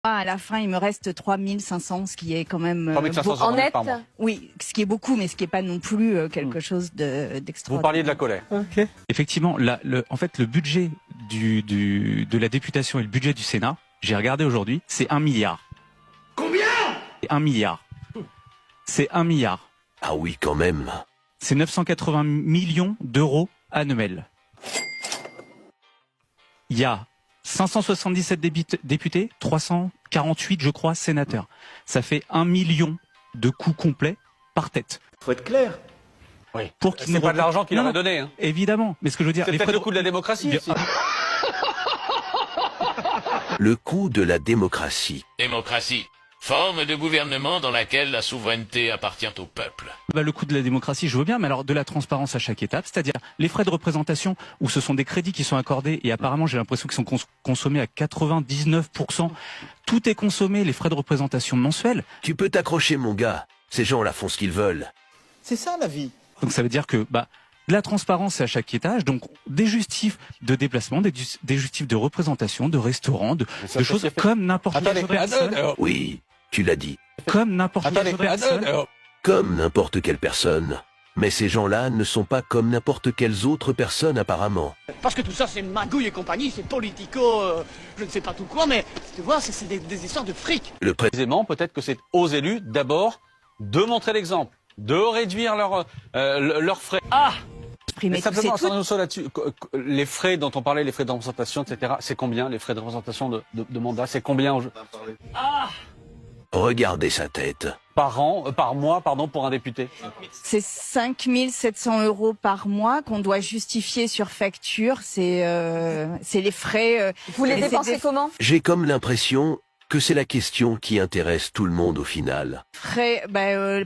À la fin, il me reste 3500, ce qui est quand même 3500 euros en net par mois. oui, ce qui est beaucoup, mais ce qui est pas non plus quelque chose d'extraordinaire. Vous parliez de la colère. Okay. Effectivement, en fait, le budget de la députation et le budget du Sénat, j'ai regardé aujourd'hui, c'est 1 milliard. Combien? 1 milliard. C'est 1 milliard. Ah oui, quand même. C'est 980 millions d'euros annuels. Il y a 577 députés, 348, je crois, sénateurs. Ça fait 1 million de coûts complets par tête. Faut être clair. Oui. Pour qu'ils C'est pas de l'argent qu'il Non, leur a non, donné. Hein. Évidemment. Mais ce que je veux dire, C'est peut-être le coût de la démocratie. Bien- aussi. Le coût de la démocratie. Démocratie. Forme de gouvernement dans laquelle la souveraineté appartient au peuple. Bah, le coût de la démocratie, je veux bien, mais alors de la transparence à chaque étape, c'est-à-dire les frais de représentation où ce sont des crédits qui sont accordés et apparemment j'ai l'impression qu'ils sont consommés à 99%. Tout est consommé, les frais de représentation mensuels. Tu peux t'accrocher, mon gars. Ces gens-là font ce qu'ils veulent. C'est ça la vie. Donc ça veut dire que de la transparence à chaque étage, donc des justifs de déplacement, des justifs de représentation, de restaurants, de choses comme n'importe quelle personne. Oui, tu l'as dit. Comme n'importe quelle personne. Comme n'importe quelle personne. Mais ces gens-là ne sont pas comme n'importe quelles autres personnes apparemment. Parce que tout ça, c'est magouille et compagnie, c'est politico, je ne sais pas tout quoi, mais tu vois, c'est des histoires de fric. Le Précisément, peut-être que c'est aux élus, d'abord, de montrer l'exemple, de réduire leurs frais. Ah! Mais simplement, attendons là-dessus. Les frais dont on parlait, les frais de représentation, etc., c'est combien, les frais de représentation de mandat? C'est combien Regardez sa tête. par mois, pour un député? C'est 5 700 euros par mois qu'on doit justifier sur facture. C'est les frais. Vous les c'est dépensez des comment? J'ai comme l'impression que c'est la question qui intéresse tout le monde au final. frais,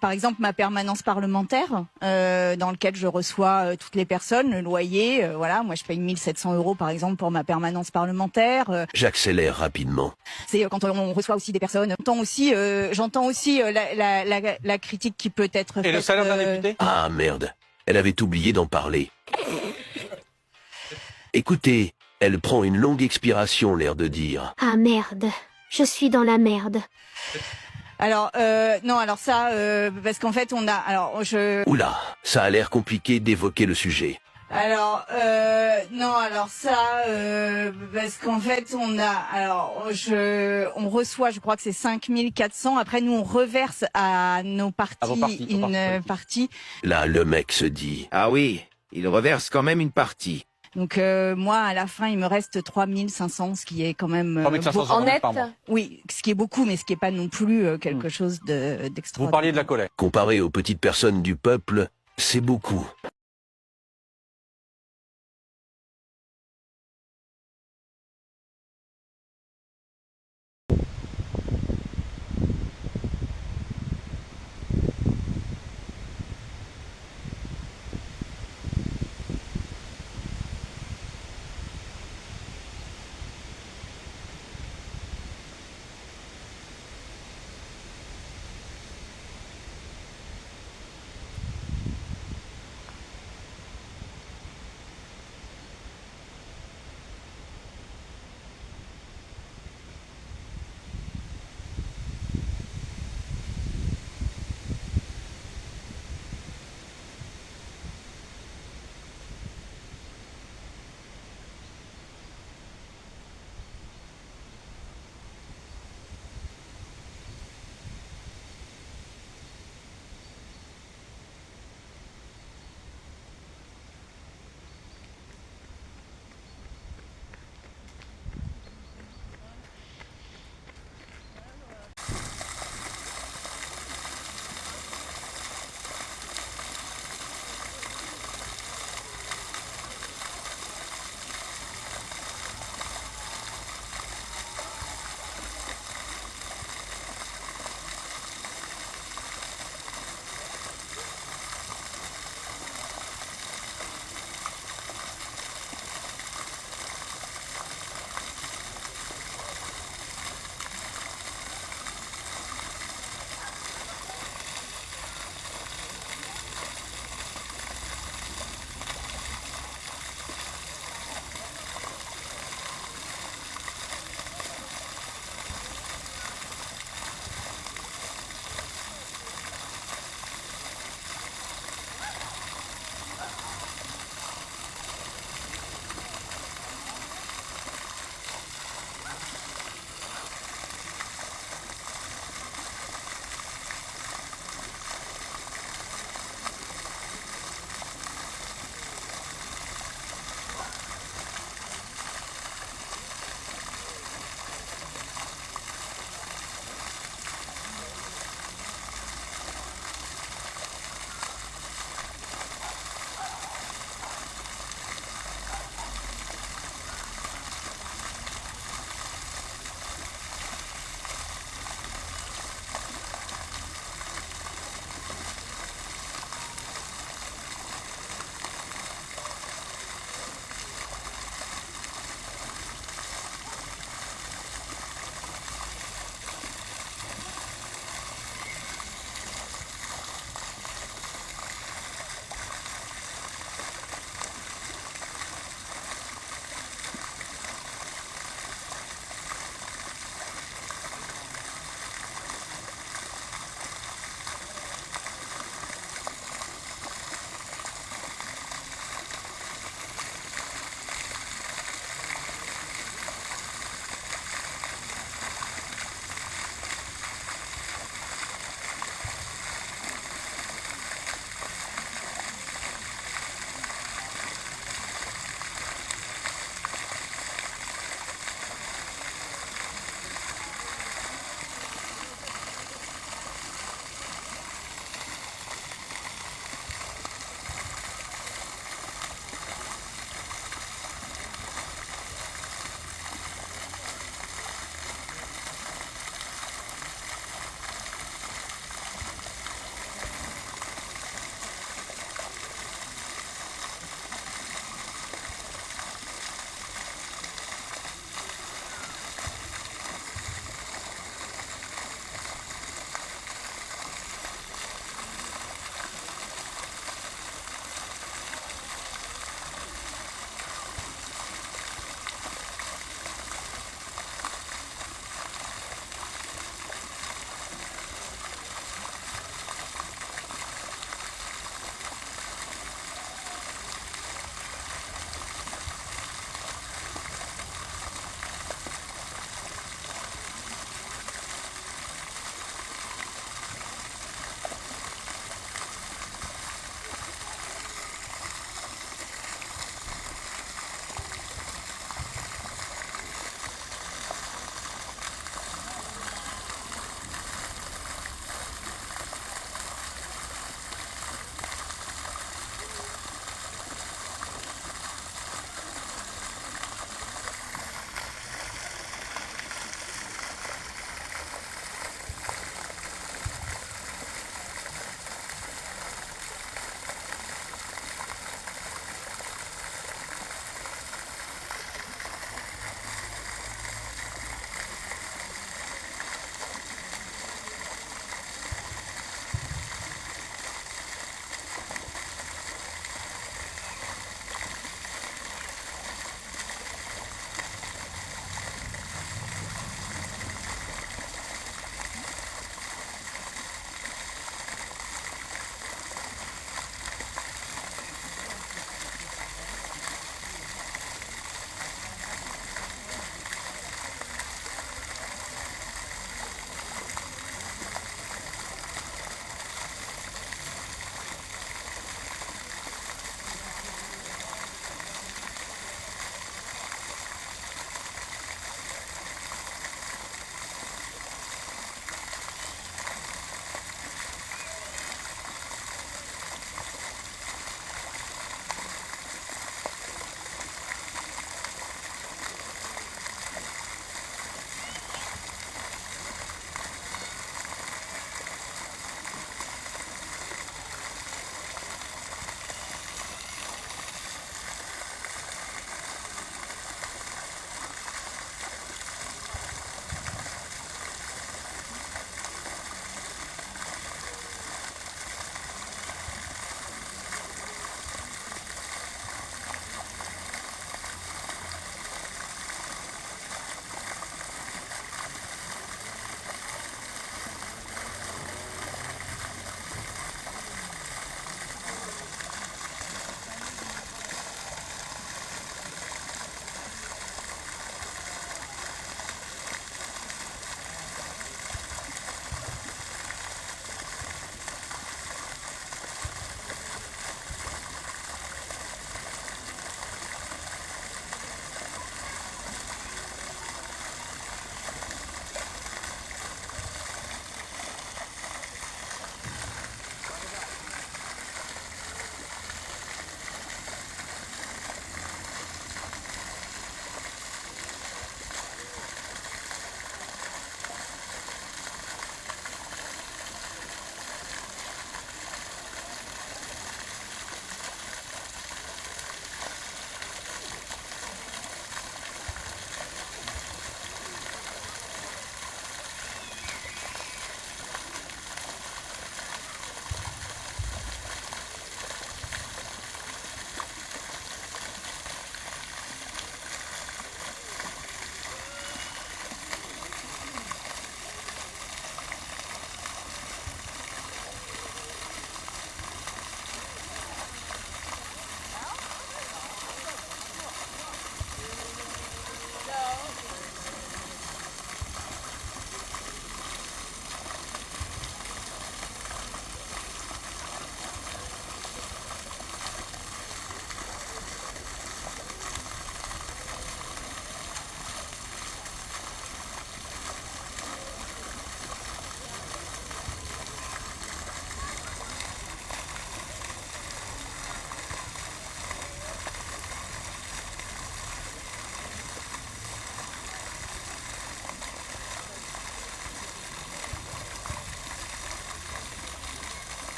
par exemple, ma permanence parlementaire, dans lequel je reçois toutes les personnes, le loyer. Voilà, moi je paye 1 700 euros par exemple pour ma permanence parlementaire. J'accélère rapidement. C'est quand on reçoit aussi des personnes. J'entends aussi la critique qui peut être faite. Et le salaire d'un député? Ah merde, elle avait oublié d'en parler. Écoutez, elle prend une longue expiration, l'air de dire. Ah merde, je suis dans la merde. Alors non, alors ça, parce qu'en fait on a, Oula, ça a l'air compliqué d'évoquer le sujet. Alors non, alors ça, parce qu'en fait on reçoit, je crois que c'est 5 400. Après nous on reverse à nos partis une partie. Là, le mec se dit. Ah oui, il reverse quand même une partie. Donc moi à la fin il me reste 3500, ce qui est quand même 3500 euros En net par mois. oui, ce qui est beaucoup, mais ce qui est pas non plus quelque chose d'extraordinaire. Vous parliez de la colère. Comparé aux petites personnes du peuple, c'est beaucoup.